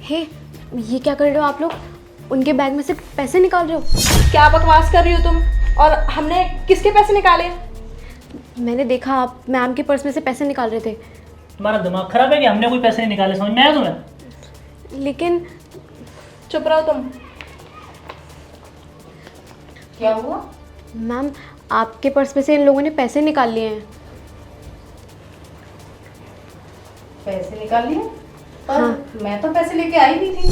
हे, ये क्या कर रहे हो आप लोग? उनके बैग में से पैसे निकाल रहे हो? क्या बकवास कर रही हो तुम? और हमने किसके पैसे निकाले? मैंने देखा आप मैम के पर्स में से पैसे निकाल रहे थे। तुम्हारा दिमाग खराब है कि हमने कोई पैसे नहीं निकाले? समझ में आया तुम्हें? लेकिन चुप रहो तुम। क्या हुआ? मैम, आपके पर्स में से इन लोगों ने पैसे निकाल लिए हैं। पैसे निकाल लिए? पर हाँ। मैं तो पैसे लेके आई नहीं थी।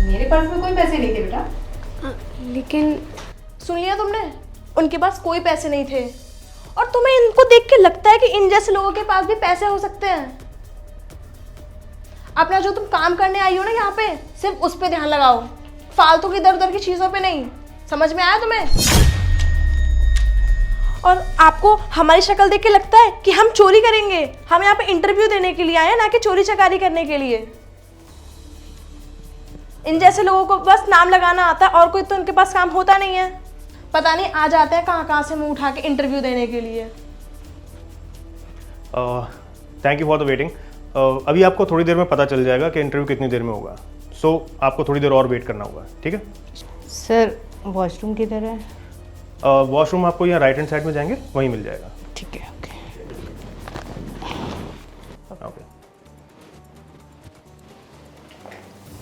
मेरे पर्स में कोई पैसे नहीं थे बेटा। लेकिन सुन लिया तुमने? उनके पास कोई पैसे नहीं थे। और तुम्हें इनको देख के लगता है कि इन जैसे लोगों के पास भी पैसे हो सकते हैं? अपना जो तुम काम करने आई हो ना यहाँ पे, सिर्फ उस पे ध्यान लगाओ, फालतू की इधर उधर की चीजों पे नहीं। समझ में आया तुम्हें? और आपको हमारी शक्ल देख के लगता है कि हम चोरी करेंगे? हम यहाँ पे इंटरव्यू देने के लिए आए हैं, ना कि चोरी चकारी करने के लिए। इन जैसे लोगों को बस नाम लगाना आता है, और कोई तो उनके पास काम होता नहीं है। पता नहीं आ जाते हैं कहाँ कहाँ से मुंह उठा के इंटरव्यू देने के लिए। Thank you for the waiting. अभी आपको थोड़ी देर में पता चल जाएगा कि इंटरव्यू कितनी देर में होगा। सो आपको थोड़ी देर और वेट करना होगा, ठीक है? सर वॉशरूम किधर है? वॉशरूम आपको यहाँ राइट हैंड साइड में जाएंगे, वहीं मिल जाएगा। ठीक है, ओके। ओके।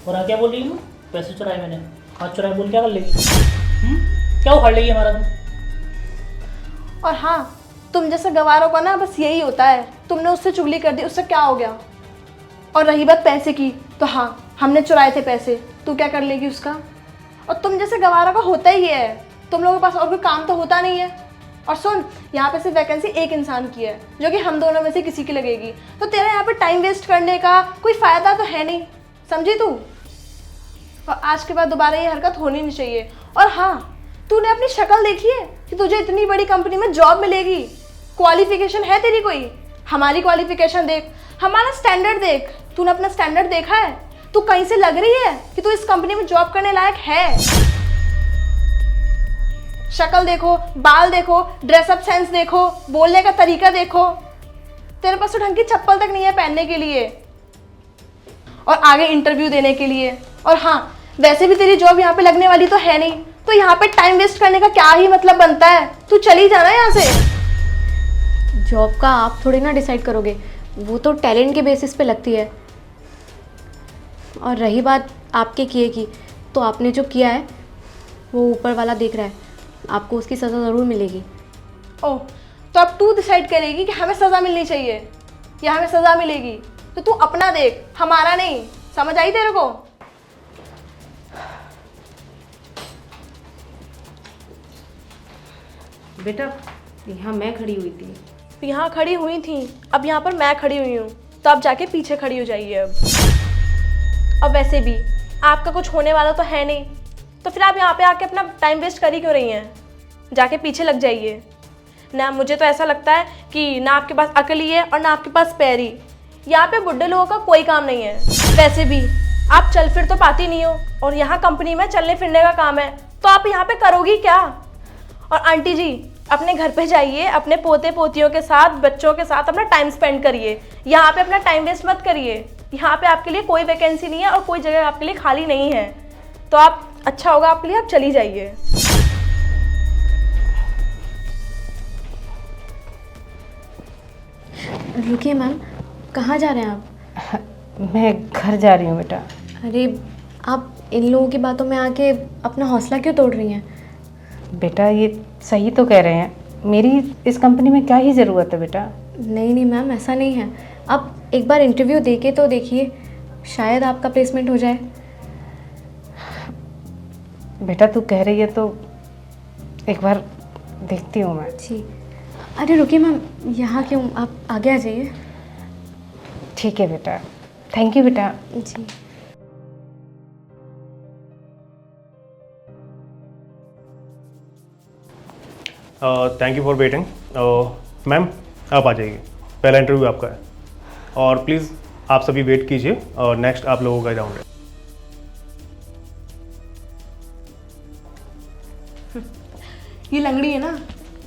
और हाँ, क्या बोल रही हूँ? पैसे चुराए मैंने। हाथ चुराए बोल क्या कर लेगी? क्या उखाड़ लेगी हमारा तुम? और हाँ, तुम जैसे गवारों का ना बस यही होता है। तुमने उससे चुगली कर दी, उससे क्या हो गया? और रही बात पैसे की, तो हाँ, हमने चुराए थे पैसे, तू क्या कर लेगी उसका? और तुम जैसे गवारों का होता ही है, तुम लोगों के पास और कोई काम तो होता नहीं है। और सुन, यहाँ पे सिर्फ वैकेंसी एक इंसान की है, जो कि हम दोनों में से किसी की लगेगी। तो तेरा यहाँ पे टाइम वेस्ट करने का कोई फायदा तो है नहीं, समझी तू? और आज के बाद दोबारा ये हरकत होनी नहीं चाहिए। और हाँ, तूने अपनी शक्ल देखी है कि तुझे इतनी बड़ी कंपनी में जॉब मिलेगी? क्वालिफिकेशन है तेरी कोई? हमारी क्वालिफिकेशन देख, हमारा स्टैंडर्ड देख। तूने अपना स्टैंडर्ड देखा है? तू कहीं से लग रही है कि तू इस कंपनी में जॉब करने लायक है? शक्ल देखो, बाल देखो, ड्रेसअप सेंस देखो, बोलने का तरीका देखो। तेरे पास तो ढंग की चप्पल तक नहीं है पहनने के लिए, और आगे इंटरव्यू देने के लिए। और हाँ, वैसे भी तेरी जॉब यहाँ पे लगने वाली तो है नहीं, तो यहाँ पे टाइम वेस्ट करने का क्या ही मतलब बनता है? तू चली जाना यहाँ से। जॉब का आप थोड़ी ना डिसाइड करोगे, वो तो टैलेंट के बेसिस पे लगती है। और रही बात आपके किए की, तो आपने जो किया है वो ऊपर वाला देख रहा है, आपको उसकी सज़ा ज़रूर मिलेगी। ओह, तो अब तू डिसाइड करेगी कि हमें सज़ा मिलनी चाहिए या हमें सज़ा मिलेगी? तो तू अपना देख, हमारा नहीं। समझ आई तेरे को? बेटा यहाँ मैं खड़ी हुई थी। यहाँ खड़ी हुई थी, अब यहाँ पर मैं खड़ी हुई हूँ, तो आप जाके पीछे खड़ी हो जाइए अब। अब वैसे भी आपका कुछ होने वाला तो है नहीं, तो फिर आप यहाँ पे आके अपना टाइम वेस्ट कर ही क्यों रही हैं? जाके पीछे लग जाइए ना। मुझे तो ऐसा लगता है कि ना आपके पास अकल ही है और ना आपके पास पैर ही। यहाँ पे बुढ़े लोगों का कोई काम नहीं है। वैसे भी आप चल फिर तो पाती नहीं हो, और यहाँ कंपनी में चलने फिरने का काम है, तो आप यहाँ पे करोगी क्या? और आंटी जी, अपने घर पे जाइए, अपने पोते पोतियों के साथ, बच्चों के साथ अपना टाइम स्पेंड करिए। यहाँ पे अपना टाइम वेस्ट मत करिए। यहाँ पे आपके लिए कोई वैकेंसी नहीं है और कोई जगह आपके लिए खाली नहीं है। तो आप, अच्छा होगा आपके लिए, आप चली जाइए। रुकिए मैम, कहाँ जा रहे हैं आप? मैं घर जा रही हूँ बेटा। अरे, आप इन लोगों की बातों में आके अपना हौसला क्यों तोड़ रही हैं? बेटा ये सही तो कह रहे हैं, मेरी इस कंपनी में क्या ही ज़रूरत है बेटा। नहीं नहीं मैम, ऐसा नहीं है। आप एक बार इंटरव्यू दे के तो देखिए, शायद आपका प्लेसमेंट हो जाए। बेटा तू कह रही है तो एक बार देखती हूँ मैं। जी। अरे रुकिए मैम, यहाँ क्यों, आप आगे आ जाइए। ठीक है बेटा, थैंक यू बेटा। जी। Thank you for waiting. Ma'am आप आ जाइए, पहला इंटरव्यू आपका है। और प्लीज़ आप सभी वेट कीजिए, और नेक्स्ट आप लोगों का राउंड है। ये लंगड़ी है ना,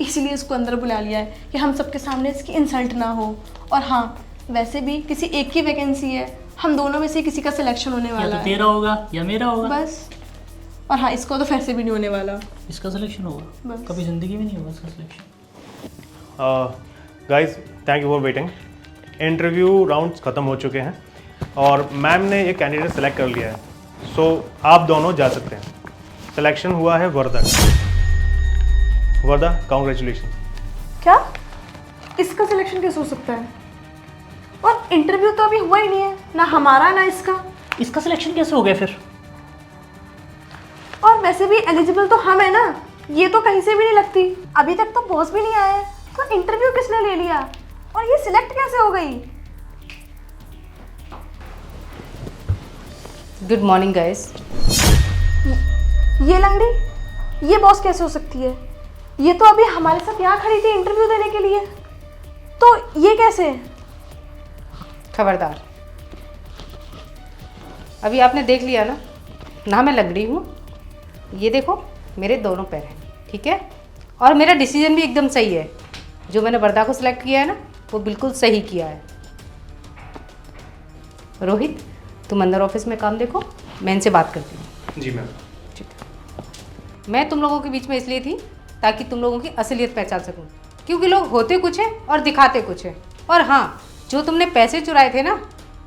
इसीलिए इसको अंदर बुला लिया है कि हम सबके सामने इसकी इंसल्ट ना हो। और हाँ, वैसे भी किसी एक की वैकेंसी है, हम दोनों में से किसी का सिलेक्शन होने या वाला तो है तेरा होगा या मेरा होगा। बस। और हाँ, इसको तो फिर से भी नहीं होने वाला। इसका सिलेक्शन होगा, बस। कभी ज़िंदगी में नहीं होगा इसका selection. Guys thank you for waiting. Interview rounds ख़त्म हो चुके हैं और मैम ने एक कैंडिडेट सेलेक्ट कर लिया है, सो आप दोनों जा सकते हैं। सिलेक्शन हुआ है वर्दा। वर्दा, कॉन्ग्रेचुलेशन। क्या? इसका सिलेक्शन कैसे हो सकता है? और इंटरव्यू तो अभी हुआ ही नहीं है, ना हमारा ना इसका। इसका सिलेक्शन कैसे हो गया फिर? और वैसे भी एलिजिबल तो हम है ना, ये तो कहीं से भी नहीं लगती। अभी तक तो बॉस भी नहीं आया है, तो इंटरव्यू किसने ले लिया और ये सिलेक्ट कैसे हो गई? Good morning guys. ये लंगड़ी, ये बॉस कैसे हो सकती है? ये तो अभी हमारे साथ यहाँ खड़ी थी इंटरव्यू देने के लिए, तो ये कैसे? खबरदार, अभी आपने देख लिया ना, ना मैं लंगड़ी हूँ। ये देखो मेरे दोनों पैर हैं, ठीक है? और मेरा डिसीजन भी एकदम सही है। जो मैंने वर्दा को सिलेक्ट किया है ना, वो बिल्कुल सही किया है। रोहित, तुम अंदर ऑफिस में काम देखो, मैं इनसे बात करती हूँ। जी मैम। मैं तुम लोगों के बीच में इसलिए थी ताकि तुम लोगों की असलियत पहचान सकूं, क्योंकि लोग होते कुछ हैं और दिखाते कुछ हैं। और हाँ, जो तुमने पैसे चुराए थे ना,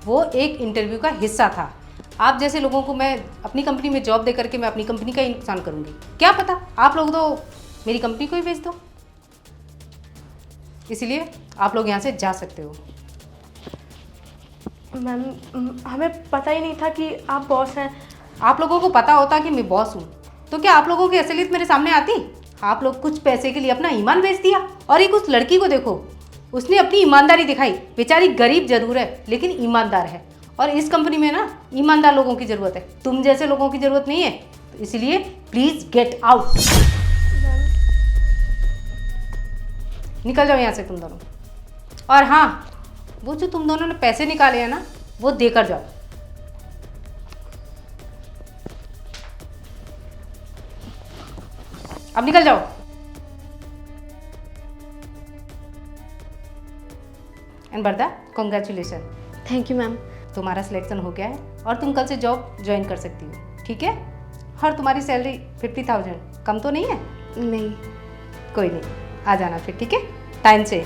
वो एक इंटरव्यू का हिस्सा था। आप जैसे लोगों को मैं अपनी कंपनी में जॉब दे करके मैं अपनी कंपनी का ही नुकसान करूंगी? क्या पता आप लोग तो मेरी कंपनी को ही बेच दो। इसलिए आप लोग यहाँ से जा सकते हो। मैम, हमें पता ही नहीं था कि आप बॉस हैं। आप लोगों को पता होता कि मैं बॉस हूँ तो क्या आप लोगों की असलियत मेरे सामने आती? आप लोग कुछ पैसे के लिए अपना ईमान बेच दिया। और एक उस लड़की को देखो, उसने अपनी ईमानदारी दिखाई। बेचारी गरीब जरूर है लेकिन ईमानदार है, और इस कंपनी में ना ईमानदार लोगों की ज़रूरत है, तुम जैसे लोगों की ज़रूरत नहीं है। तो इसलिए प्लीज़ गेट आउट। निकल जाओ यहाँ से तुम दोनों। और हाँ, वो जो तुम दोनों ने पैसे निकाले हैं ना, वो देकर जाओ। अब निकल जाओ। And Warda, congratulation, thank you ma'am. तुम्हारा सिलेक्शन हो गया है और तुम कल से जॉब ज्वाइन कर सकती हो, ठीक है? और तुम्हारी सैलरी 50,000, कम तो नहीं है? नहीं। कोई नहीं, आ जाना फिर, ठीक है? टाइम से।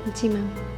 जी मैम।